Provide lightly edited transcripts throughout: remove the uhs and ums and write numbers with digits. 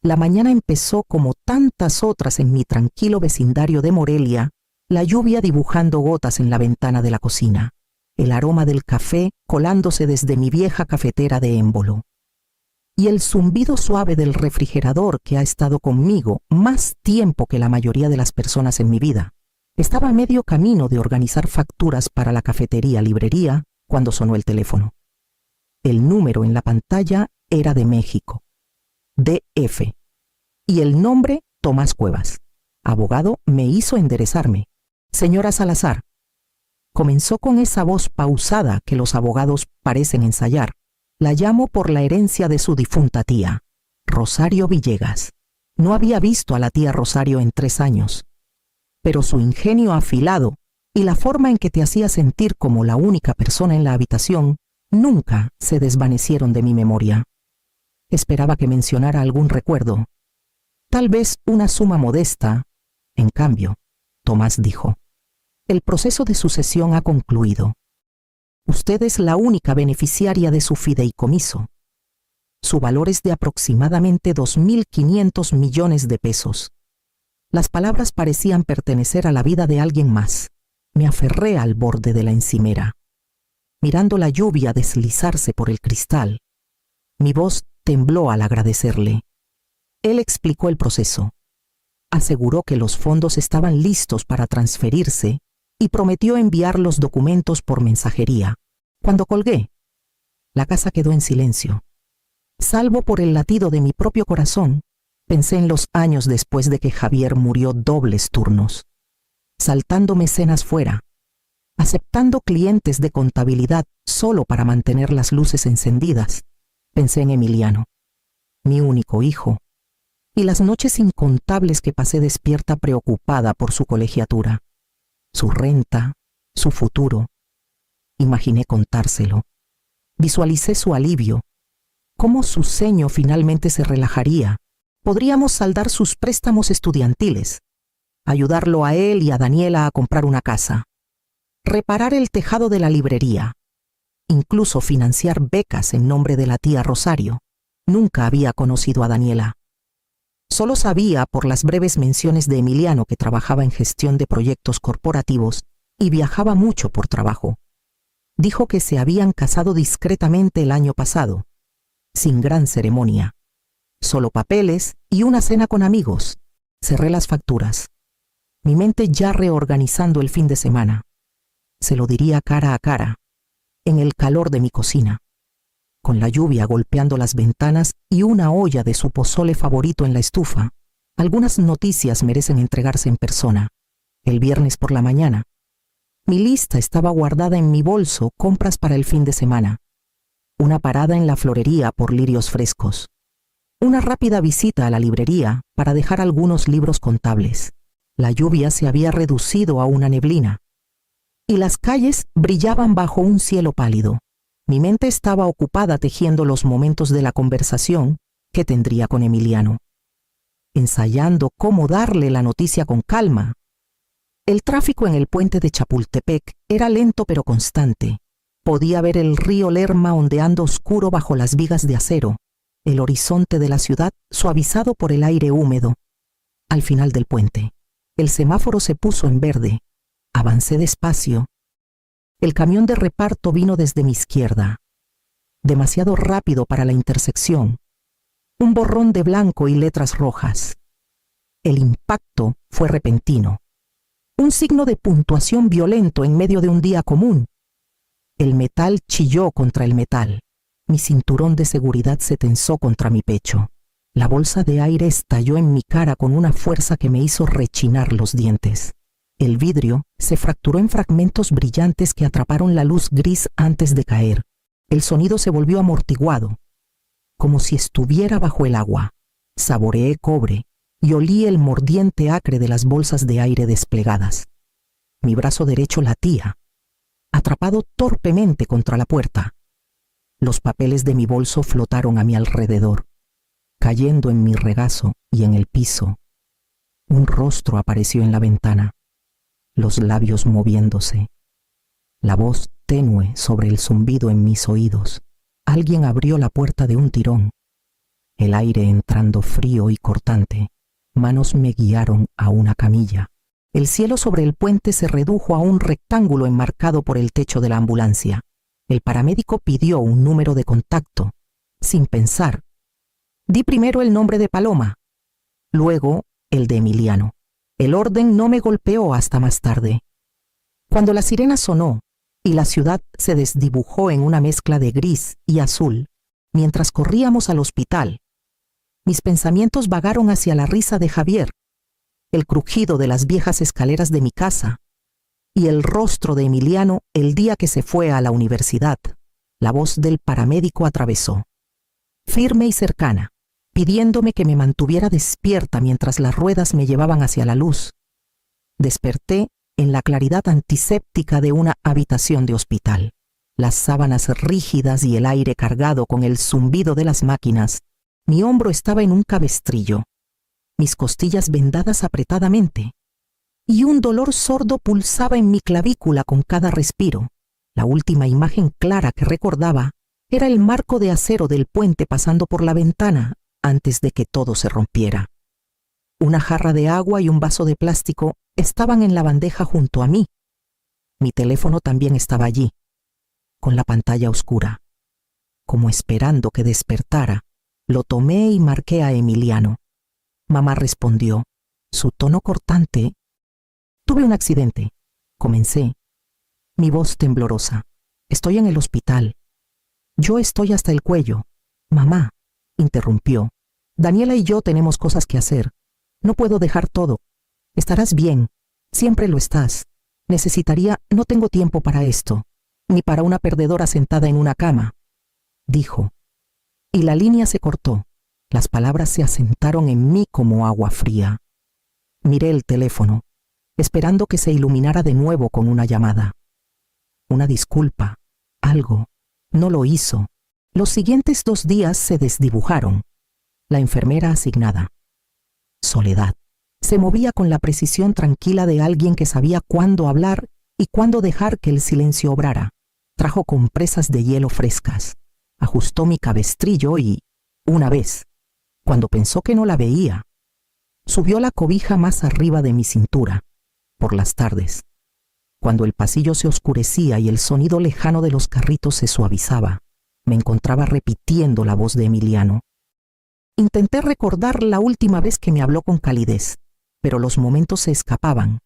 La mañana empezó como tantas otras en mi tranquilo vecindario de Morelia, la lluvia dibujando gotas en la ventana de la cocina, el aroma del café colándose desde mi vieja cafetera de émbolo, y el zumbido suave del refrigerador que ha estado conmigo más tiempo que la mayoría de las personas en mi vida. Estaba a medio camino de organizar facturas para la cafetería-librería cuando sonó el teléfono. El número en la pantalla era de México, DF, y el nombre Tomás Cuevas. Abogado me hizo enderezarme. Señora Salazar. Comenzó con esa voz pausada que los abogados parecen ensayar. La llamo por la herencia de su difunta tía, Rosario Villegas. No había visto a la tía Rosario en 3 años, pero su ingenio afilado y la forma en que te hacía sentir como la única persona en la habitación nunca se desvanecieron de mi memoria. Esperaba que mencionara algún recuerdo, tal vez una suma modesta. En cambio, Tomás dijo: el proceso de sucesión ha concluido. Usted es la única beneficiaria de su fideicomiso. Su valor es de aproximadamente 2.500 millones de pesos. Las palabras parecían pertenecer a la vida de alguien más. Me aferré al borde de la encimera, mirando la lluvia deslizarse por el cristal. Mi voz tembló al agradecerle. Él explicó el proceso. Aseguró que los fondos estaban listos para transferirse y prometió enviar los documentos por mensajería. Cuando colgué, la casa quedó en silencio. Salvo por el latido de mi propio corazón, pensé en los años después de que Javier murió dobles turnos, saltándome cenas fuera, aceptando clientes de contabilidad solo para mantener las luces encendidas. Pensé en Emiliano, mi único hijo, y las noches incontables que pasé despierta preocupada por su colegiatura, su renta, su futuro. Imaginé contárselo. Visualicé su alivio, cómo su ceño finalmente se relajaría. Podríamos saldar sus préstamos estudiantiles, ayudarlo a él y a Daniela a comprar una casa, reparar el tejado de la librería, incluso financiar becas en nombre de la tía Rosario. Nunca había conocido a Daniela. Solo sabía por las breves menciones de Emiliano que trabajaba en gestión de proyectos corporativos y viajaba mucho por trabajo. Dijo que se habían casado discretamente el año pasado, sin gran ceremonia. Solo papeles y una cena con amigos. Cerré las facturas. Mi mente ya reorganizando el fin de semana. Se lo diría cara a cara, en el calor de mi cocina, con la lluvia golpeando las ventanas y una olla de su pozole favorito en la estufa. Algunas noticias merecen entregarse en persona. El viernes por la mañana, mi lista estaba guardada en mi bolso, compras para el fin de semana. Una parada en la florería por lirios frescos. Una rápida visita a la librería para dejar algunos libros contables. La lluvia se había reducido a una neblina, y las calles brillaban bajo un cielo pálido. Mi mente estaba ocupada tejiendo los momentos de la conversación que tendría con Emiliano, ensayando cómo darle la noticia con calma. El tráfico en el puente de Chapultepec era lento pero constante. Podía ver el río Lerma ondeando oscuro bajo las vigas de acero, el horizonte de la ciudad suavizado por el aire húmedo. Al final del puente, el semáforo se puso en verde. Avancé despacio. El camión de reparto vino desde mi izquierda, demasiado rápido para la intersección. Un borrón de blanco y letras rojas. El impacto fue repentino. Un signo de puntuación violento en medio de un día común. El metal chilló contra el metal. Mi cinturón de seguridad se tensó contra mi pecho. La bolsa de aire estalló en mi cara con una fuerza que me hizo rechinar los dientes. El vidrio se fracturó en fragmentos brillantes que atraparon la luz gris antes de caer. El sonido se volvió amortiguado, como si estuviera bajo el agua. Saboreé cobre y olí el mordiente acre de las bolsas de aire desplegadas. Mi brazo derecho latía, atrapado torpemente contra la puerta. Los papeles de mi bolso flotaron a mi alrededor, cayendo en mi regazo y en el piso. Un rostro apareció en la ventana, los labios moviéndose, la voz tenue sobre el zumbido en mis oídos. Alguien abrió la puerta de un tirón. el aire entrando frío y cortante. Manos me guiaron a una camilla. El cielo sobre el puente se redujo a un rectángulo enmarcado por el techo de la ambulancia. El paramédico pidió un número de contacto. Sin pensar, di primero el nombre de Paloma, luego el de Emiliano. El orden no me golpeó hasta más tarde. Cuando la sirena sonó y la ciudad se desdibujó en una mezcla de gris y azul, mientras corríamos al hospital, mis pensamientos vagaron hacia la risa de Javier, el crujido de las viejas escaleras de mi casa y el rostro de Emiliano el día que se fue a la universidad. La voz del paramédico atravesó, firme y cercana, pidiéndome que me mantuviera despierta mientras las ruedas me llevaban hacia la luz. Desperté en la claridad antiséptica de una habitación de hospital. Las sábanas rígidas y el aire cargado con el zumbido de las máquinas. Mi hombro estaba en un cabestrillo, mis costillas vendadas apretadamente, y un dolor sordo pulsaba en mi clavícula con cada respiro. La última imagen clara que recordaba era el marco de acero del puente pasando por la ventana antes de que todo se rompiera. Una jarra de agua y un vaso de plástico estaban en la bandeja junto a mí. Mi teléfono también estaba allí, con la pantalla oscura. Como esperando que despertara, lo tomé y marqué a Emiliano. Mamá respondió, su tono cortante. Tuve un accidente. Comencé, mi voz temblorosa. Estoy en el hospital. Yo estoy hasta el cuello. Mamá, interrumpió. Daniela y yo tenemos cosas que hacer. No puedo dejar todo. Estarás bien. Siempre lo estás. No tengo tiempo para esto, ni para una perdedora sentada en una cama, dijo. Y la línea se cortó. Las palabras se asentaron en mí como agua fría. Miré el teléfono, esperando que se iluminara de nuevo con una llamada. Una disculpa, algo. No lo hizo. Los siguientes 2 días se desdibujaron. La enfermera asignada, Soledad, se movía con la precisión tranquila de alguien que sabía cuándo hablar y cuándo dejar que el silencio obrara. Trajo compresas de hielo frescas, ajustó mi cabestrillo y, una vez, cuando pensó que no la veía, subió la cobija más arriba de mi cintura. Por las tardes, cuando el pasillo se oscurecía y el sonido lejano de los carritos se suavizaba, me encontraba repitiendo la voz de Emiliano. Intenté recordar la última vez que me habló con calidez, pero los momentos se escapaban,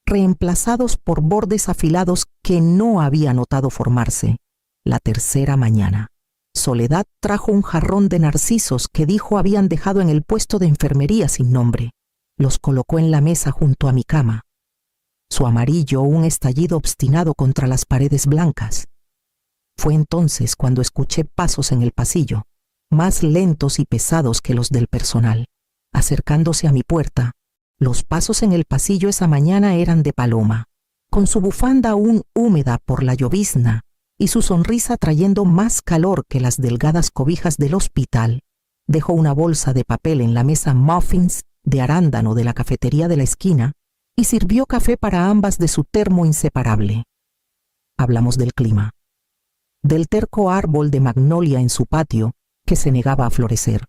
reemplazados por bordes afilados que no había notado formarse. La tercera mañana, Soledad trajo un jarrón de narcisos que dijo habían dejado en el puesto de enfermería sin nombre. Los colocó en la mesa junto a mi cama. Su amarillo un estallido obstinado contra las paredes blancas. Fue entonces cuando escuché pasos en el pasillo, más lentos y pesados que los del personal, acercándose a mi puerta. Los pasos en el pasillo esa mañana eran de Paloma, con su bufanda aún húmeda por la llovizna y su sonrisa trayendo más calor que las delgadas cobijas del hospital. Dejó una bolsa de papel en la mesa muffins de arándano de la cafetería de la esquina y sirvió café para ambas de su termo inseparable. Hablamos del clima, del terco árbol de magnolia en su patio que se negaba a florecer,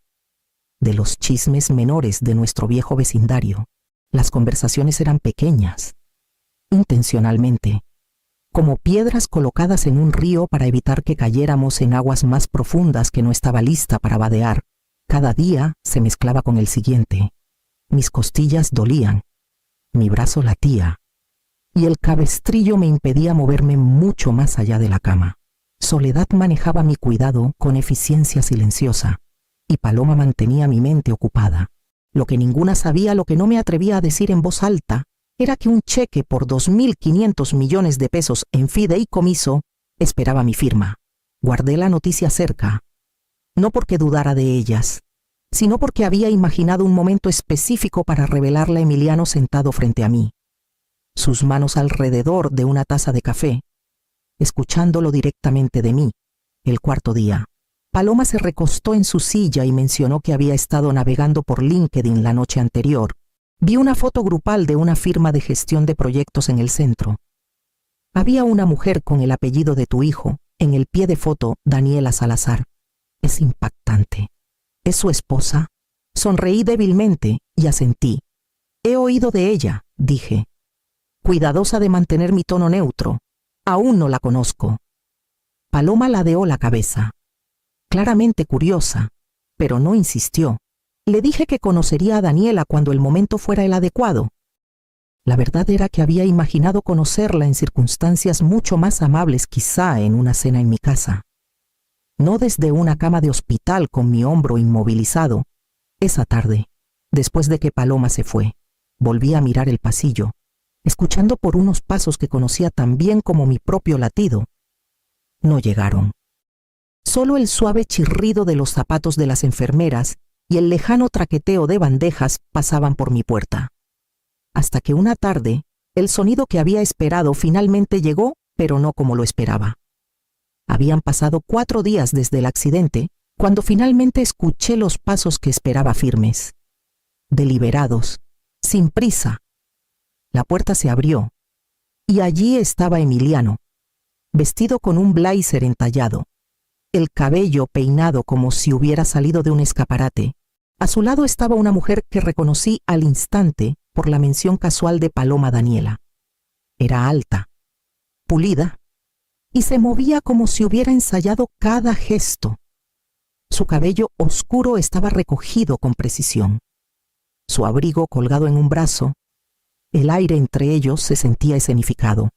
de los chismes menores de nuestro viejo vecindario. Las conversaciones eran pequeñas, intencionalmente, como piedras colocadas en un río para evitar que cayéramos en aguas más profundas que no estaba lista para vadear. Cada día se mezclaba con el siguiente. Mis costillas dolían, mi brazo latía, y el cabestrillo me impedía moverme mucho más allá de la cama. Soledad manejaba mi cuidado con eficiencia silenciosa, y Paloma mantenía mi mente ocupada. Lo que ninguna sabía, lo que no me atrevía a decir en voz alta, era que un cheque por 2.500 millones de pesos en fideicomiso esperaba mi firma. Guardé la noticia cerca, no porque dudara de ellas, sino porque había imaginado un momento específico para revelarla a Emiliano sentado frente a mí, sus manos alrededor de una taza de café, escuchándolo directamente de mí. El cuarto día, Paloma se recostó en su silla y mencionó que había estado navegando por LinkedIn la noche anterior. Vi una foto grupal de una firma de gestión de proyectos en el centro. Había una mujer con el apellido de tu hijo, en el pie de foto, Daniela Salazar. Es impactante. ¿Es su esposa? Sonreí débilmente y asentí. He oído de ella, dije, cuidadosa de mantener mi tono neutro. Aún no la conozco. Paloma ladeó la cabeza, claramente curiosa, pero no insistió. Le dije que conocería a Daniela cuando el momento fuera el adecuado. La verdad era que había imaginado conocerla en circunstancias mucho más amables, quizá en una cena en mi casa. No desde una cama de hospital con mi hombro inmovilizado. Esa tarde, después de que Paloma se fue, volví a mirar el pasillo, escuchando por unos pasos que conocía tan bien como mi propio latido. No llegaron. Solo el suave chirrido de los zapatos de las enfermeras y el lejano traqueteo de bandejas pasaban por mi puerta. Hasta que una tarde, el sonido que había esperado finalmente llegó, pero no como lo esperaba. Habían pasado 4 días desde el accidente, cuando finalmente escuché los pasos que esperaba firmes, deliberados, sin prisa. La puerta se abrió, y allí estaba Emiliano, vestido con un blazer entallado, el cabello peinado como si hubiera salido de un escaparate. A su lado estaba una mujer que reconocí al instante por la mención casual de Paloma Daniela. Era alta, pulida, y se movía como si hubiera ensayado cada gesto. Su cabello oscuro estaba recogido con precisión. Su abrigo colgado en un brazo, el aire entre ellos se sentía escenificado,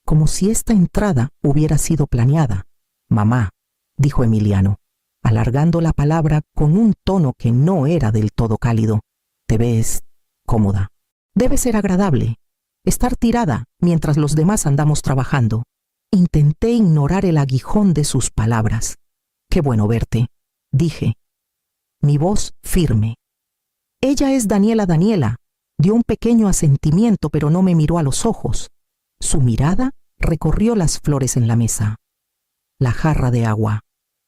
como si esta entrada hubiera sido planeada. «Mamá», dijo Emiliano, alargando la palabra con un tono que no era del todo cálido. «Te ves cómoda. Debe ser agradable estar tirada mientras los demás andamos trabajando». Intenté ignorar el aguijón de sus palabras. «Qué bueno verte», dije, mi voz firme. «Ella es Daniela». Dio un pequeño asentimiento, pero no me miró a los ojos. Su mirada recorrió las flores en la mesa, la jarra de agua,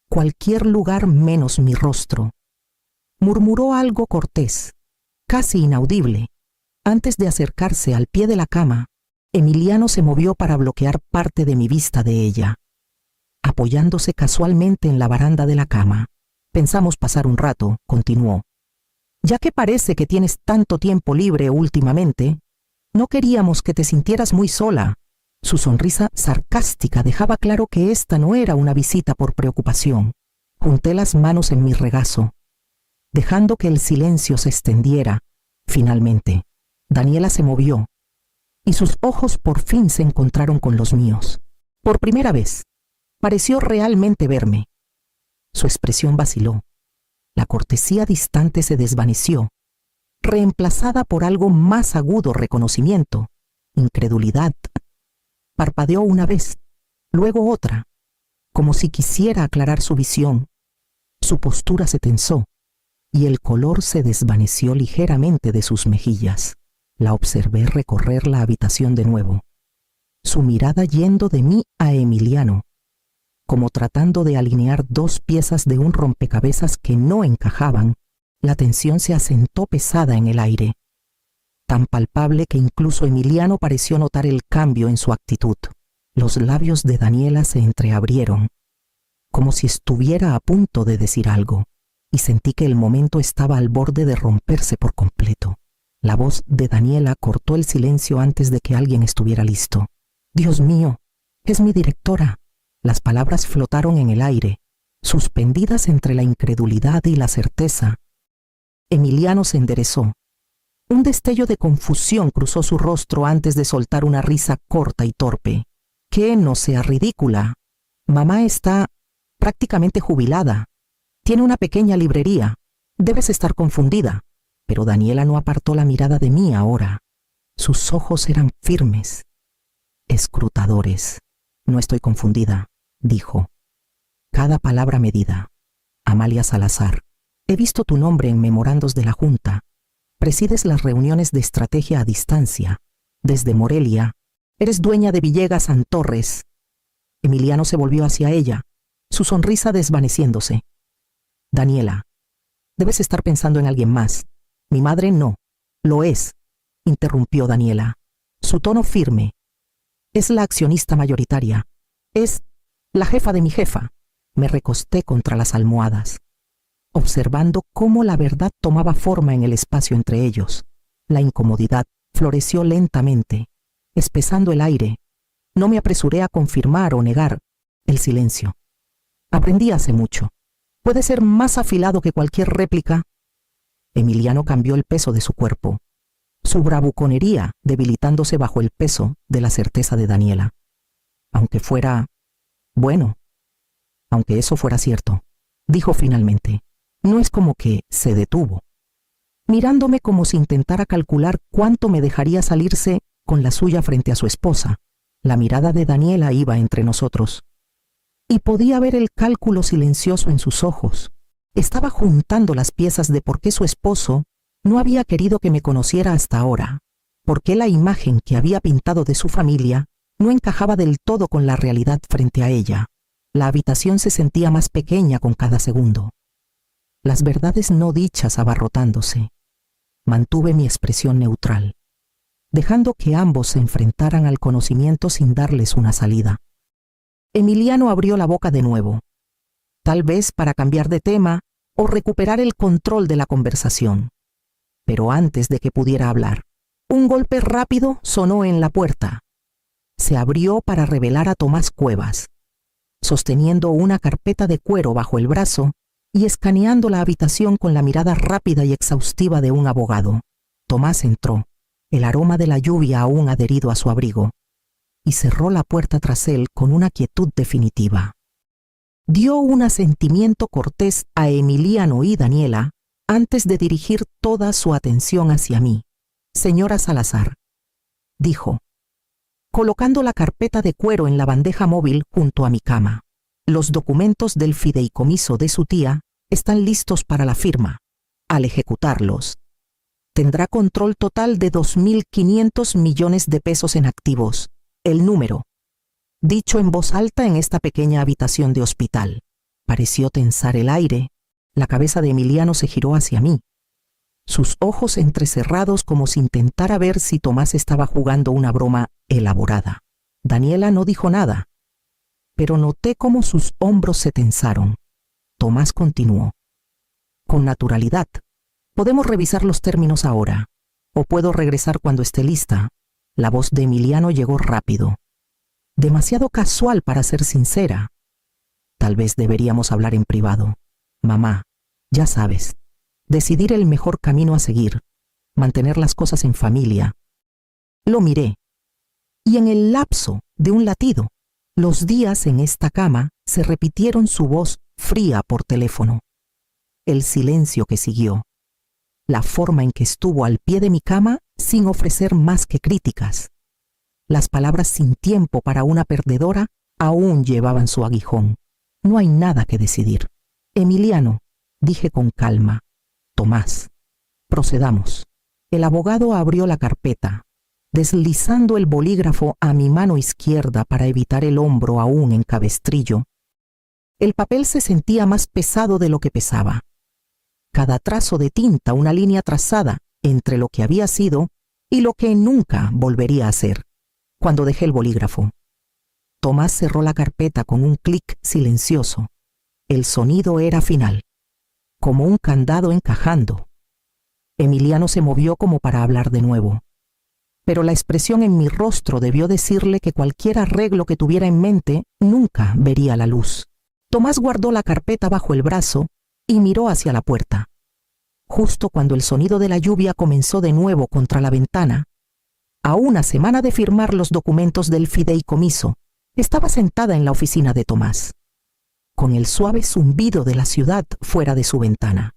cualquier lugar menos mi rostro. Murmuró algo cortés, casi inaudible. Antes de acercarse al pie de la cama, Emiliano se movió para bloquear parte de mi vista de ella. Apoyándose casualmente en la baranda de la cama, pensamos pasar un rato, continuó. «Ya que parece que tienes tanto tiempo libre últimamente, no queríamos que te sintieras muy sola». Su sonrisa sarcástica dejaba claro que esta no era una visita por preocupación. Junté las manos en mi regazo, dejando que el silencio se extendiera. Finalmente, Daniela se movió, y sus ojos por fin se encontraron con los míos. Por primera vez, pareció realmente verme. Su expresión vaciló. La cortesía distante se desvaneció, reemplazada por algo más agudo: reconocimiento, incredulidad. Parpadeó una vez, luego otra, como si quisiera aclarar su visión. Su postura se tensó, y el color se desvaneció ligeramente de sus mejillas. La observé recorrer la habitación de nuevo, su mirada yendo de mí a Emiliano, como tratando de alinear 2 piezas de un rompecabezas que no encajaban. La tensión se asentó pesada en el aire, tan palpable que incluso Emiliano pareció notar el cambio en su actitud. Los labios de Daniela se entreabrieron, como si estuviera a punto de decir algo, y sentí que el momento estaba al borde de romperse por completo. La voz de Daniela cortó el silencio antes de que alguien estuviera listo. «Dios mío, es mi directora». Las palabras flotaron en el aire, suspendidas entre la incredulidad y la certeza. Emiliano se enderezó. Un destello de confusión cruzó su rostro antes de soltar una risa corta y torpe. «Que no sea ridícula. Mamá está prácticamente jubilada. Tiene una pequeña librería. Debes estar confundida». Pero Daniela no apartó la mirada de mí ahora. Sus ojos eran firmes, escrutadores. «No estoy confundida», dijo, cada palabra medida. «Amalia Salazar, he visto tu nombre en memorandos de la Junta. Presides las reuniones de estrategia a distancia. Desde Morelia, eres dueña de Villegas Santorres». Emiliano se volvió hacia ella, su sonrisa desvaneciéndose. «Daniela, debes estar pensando en alguien más. Mi madre no. Lo es», interrumpió Daniela, su tono firme. «Es la accionista mayoritaria. Es la jefa de mi jefa». Me recosté contra las almohadas. observando cómo la verdad tomaba forma en el espacio entre ellos. La incomodidad floreció lentamente, espesando el aire. No me apresuré a confirmar o negar el silencio. Aprendí hace mucho. Puede ser más afilado que cualquier réplica. Emiliano cambió el peso de su cuerpo, su bravuconería debilitándose bajo el peso de la certeza de Daniela. Aunque eso fuera cierto, dijo finalmente. No es como que se detuvo, mirándome como si intentara calcular cuánto me dejaría salirse con la suya frente a su esposa. La mirada de Daniela iba entre nosotros, y podía ver el cálculo silencioso en sus ojos. Estaba juntando las piezas de por qué su esposo no había querido que me conociera hasta ahora, por qué la imagen que había pintado de su familia no encajaba del todo con la realidad frente a ella. La habitación se sentía más pequeña con cada segundo. Las verdades no dichas abarrotándose. Mantuve mi expresión neutral, dejando que ambos se enfrentaran al conocimiento sin darles una salida. Emiliano abrió la boca de nuevo, tal vez para cambiar de tema o recuperar el control de la conversación. Pero antes de que pudiera hablar, un golpe rápido sonó en la puerta. Se abrió para revelar a Tomás Cuevas, sosteniendo una carpeta de cuero bajo el brazo y escaneando la habitación con la mirada rápida y exhaustiva de un abogado. Tomás entró, el aroma de la lluvia aún adherido a su abrigo, y cerró la puerta tras él con una quietud definitiva. Dio un asentimiento cortés a Emiliano y Daniela antes de dirigir toda su atención hacia mí. Señora Salazar, dijo, colocando la carpeta de cuero en la bandeja móvil junto a mi cama. Los documentos del fideicomiso de su tía están listos para la firma. Al ejecutarlos, tendrá control total de 2.500 millones de pesos en activos. El número, dicho en voz alta en esta pequeña habitación de hospital. Pareció tensar el aire. La cabeza de Emiliano se giró hacia mí, sus ojos entrecerrados como si intentara ver si Tomás estaba jugando una broma elaborada. Daniela no dijo nada, pero noté cómo sus hombros se tensaron. Tomás continuó. Con naturalidad. Podemos revisar los términos ahora, o puedo regresar cuando esté lista. La voz de Emiliano llegó rápido. Demasiado casual para ser sincera. Tal vez deberíamos hablar en privado. Mamá, ya sabes, decidir el mejor camino a seguir, mantener las cosas en familia. Lo miré, y en el lapso de un latido, los días en esta cama se repitieron su voz fría por teléfono. El silencio que siguió, la forma en que estuvo al pie de mi cama sin ofrecer más que críticas. Las palabras sin tiempo para una perdedora aún llevaban su aguijón. No hay nada que decidir. Emiliano, dije con calma. Tomás, procedamos. El abogado abrió la carpeta, deslizando el bolígrafo a mi mano izquierda para evitar el hombro aún en cabestrillo. El papel se sentía más pesado de lo que pesaba. Cada trazo de tinta una línea trazada entre lo que había sido y lo que nunca volvería a ser. Cuando dejé el bolígrafo, Tomás cerró la carpeta con un clic silencioso. El sonido era final, como un candado encajando. Emiliano se movió como para hablar de nuevo, pero la expresión en mi rostro debió decirle que cualquier arreglo que tuviera en mente nunca vería la luz. Tomás guardó la carpeta bajo el brazo y miró hacia la puerta. Justo cuando el sonido de la lluvia comenzó de nuevo contra la ventana, a una semana de firmar los documentos del fideicomiso, estaba sentada en la oficina de Tomás, con el suave zumbido de la ciudad fuera de su ventana.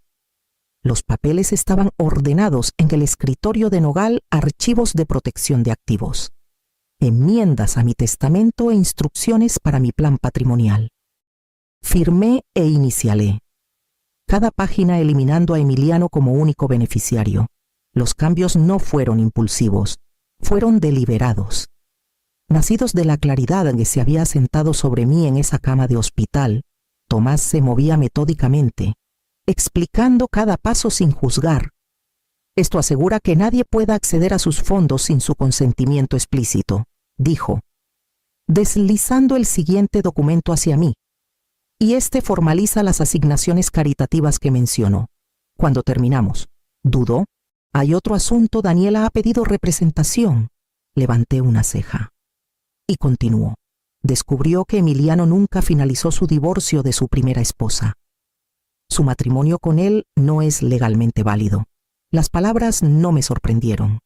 Los papeles estaban ordenados en el escritorio de Nogal, archivos de protección de activos, enmiendas a mi testamento e instrucciones para mi plan patrimonial. Firmé e inicialé, cada página eliminando a Emiliano como único beneficiario. Los cambios no fueron impulsivos, fueron deliberados. Nacidos de la claridad que se había asentado sobre mí en esa cama de hospital, Tomás se movía metódicamente, explicando cada paso sin juzgar. Esto asegura que nadie pueda acceder a sus fondos sin su consentimiento explícito, dijo, deslizando el siguiente documento hacia mí. y este formaliza las asignaciones caritativas que mencionó. Cuando terminamos, dudó. Hay otro asunto, Daniela ha pedido representación. Levanté una ceja. Y continuó. Descubrió que Emiliano nunca finalizó su divorcio de su primera esposa. Su matrimonio con él no es legalmente válido. Las palabras no me sorprendieron.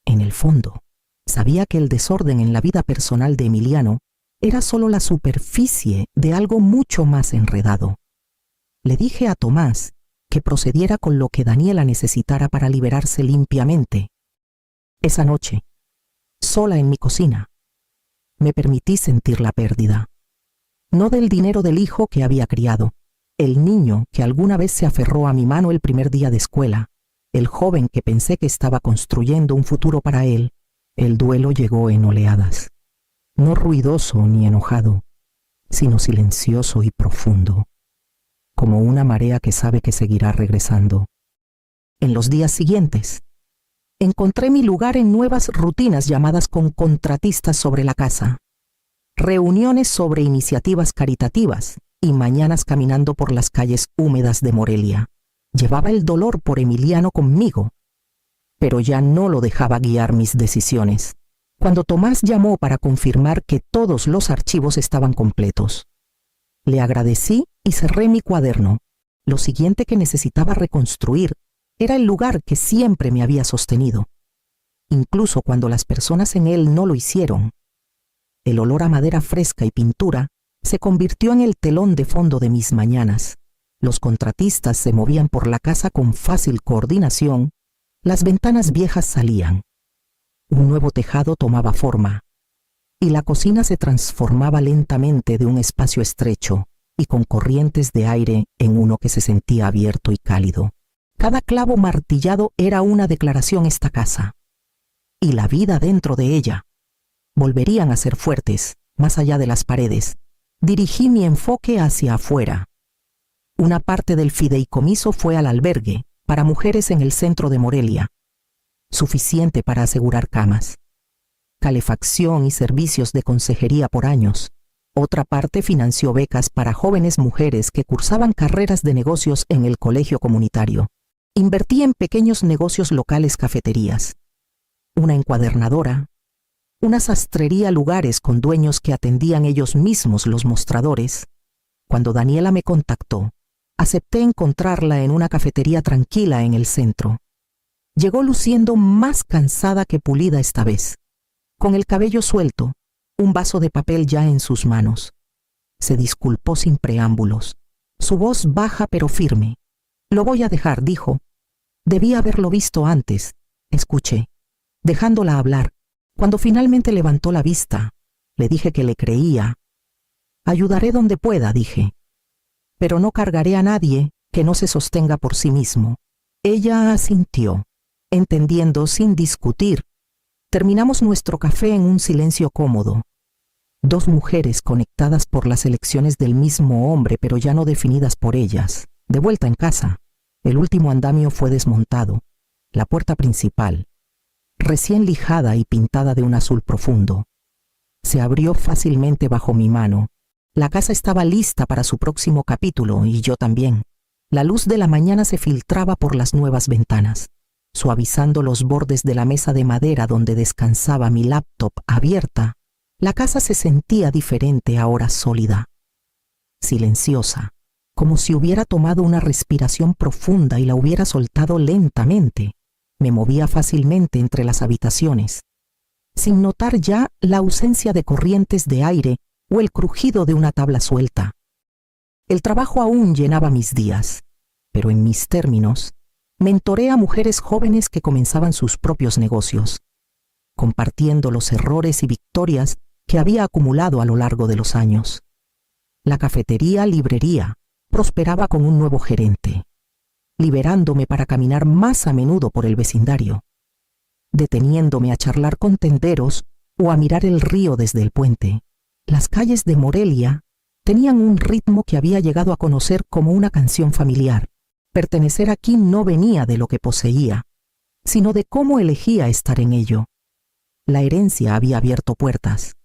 En el fondo, sabía que el desorden en la vida personal de Emiliano era solo la superficie de algo mucho más enredado. Le dije a Tomás que procediera con lo que Daniela necesitara para liberarse limpiamente. Esa noche, sola en mi cocina, me permití sentir la pérdida. No del dinero del hijo que había criado, el niño que alguna vez se aferró a mi mano el primer día de escuela, el joven que pensé que estaba construyendo un futuro para él. El duelo llegó en oleadas, no ruidoso ni enojado, sino silencioso y profundo, como una marea que sabe que seguirá regresando. En los días siguientes, encontré mi lugar en nuevas rutinas llamadas con contratistas sobre la casa, reuniones sobre iniciativas caritativas y mañanas caminando por las calles húmedas de Morelia. Llevaba el dolor por Emiliano conmigo, pero ya no lo dejaba guiar mis decisiones. Cuando Tomás llamó para confirmar que todos los archivos estaban completos, le agradecí y cerré mi cuaderno. Lo siguiente que necesitaba reconstruir era el lugar que siempre me había sostenido, incluso cuando las personas en él no lo hicieron. El olor a madera fresca y pintura se convirtió en el telón de fondo de mis mañanas. Los contratistas se movían por la casa con fácil coordinación. Las ventanas viejas salían. Un nuevo tejado tomaba forma, y la cocina se transformaba lentamente de un espacio estrecho y con corrientes de aire en uno que se sentía abierto y cálido. Cada clavo martillado era una declaración: esta casa y la vida dentro de ella volverían a ser fuertes, más allá de las paredes. Dirigí mi enfoque hacia afuera. Una parte del fideicomiso fue al albergue para mujeres en el centro de Morelia, suficiente para asegurar camas, calefacción y servicios de consejería por años. Otra parte financió becas para jóvenes mujeres que cursaban carreras de negocios en el colegio comunitario. Invertí en pequeños negocios locales, cafeterías, una encuadernadora, una sastrería, lugares con dueños que atendían ellos mismos los mostradores. Cuando Daniela me contactó, acepté encontrarla en una cafetería tranquila en el centro. Llegó luciendo más cansada que pulida esta vez, con el cabello suelto, un vaso de papel ya en sus manos. Se disculpó sin preámbulos, su voz baja pero firme. Lo voy a dejar, dijo. Debí haberlo visto antes. Escuché, dejándola hablar. Cuando finalmente levantó la vista, le dije que le creía. Ayudaré donde pueda, dije, pero no cargaré a nadie que no se sostenga por sí mismo. Ella asintió, entendiendo sin discutir. Terminamos nuestro café en un silencio cómodo. Dos mujeres conectadas por las elecciones del mismo hombre, pero ya no definidas por ellas. De vuelta en casa, el último andamio fue desmontado. La puerta principal, recién lijada y pintada de un azul profundo, se abrió fácilmente bajo mi mano. La casa estaba lista para su próximo capítulo y yo también. La luz de la mañana se filtraba por las nuevas ventanas, suavizando los bordes de la mesa de madera donde descansaba mi laptop abierta. La casa se sentía diferente, ahora sólida, silenciosa, como si hubiera tomado una respiración profunda y la hubiera soltado lentamente. Me movía fácilmente entre las habitaciones, sin notar ya la ausencia de corrientes de aire o el crujido de una tabla suelta. El trabajo aún llenaba mis días, pero en mis términos, mentoré a mujeres jóvenes que comenzaban sus propios negocios, compartiendo los errores y victorias que había acumulado a lo largo de los años. La cafetería librería prosperaba con un nuevo gerente, liberándome para caminar más a menudo por el vecindario, deteniéndome a charlar con tenderos o a mirar el río desde el puente. Las calles de Morelia tenían un ritmo que había llegado a conocer como una canción familiar. Pertenecer aquí no venía de lo que poseía, sino de cómo elegía estar en ello. La herencia había abierto puertas,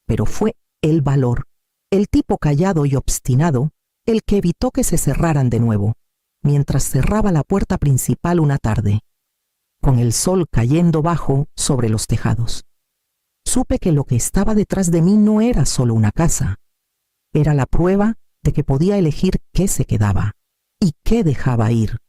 pero fue el valor, el tipo callado y obstinado, el que evitó que se cerraran de nuevo, mientras cerraba la puerta principal una tarde, con el sol cayendo bajo sobre los tejados. Supe que lo que estaba detrás de mí no era solo una casa, era la prueba de que podía elegir qué se quedaba y qué dejaba ir.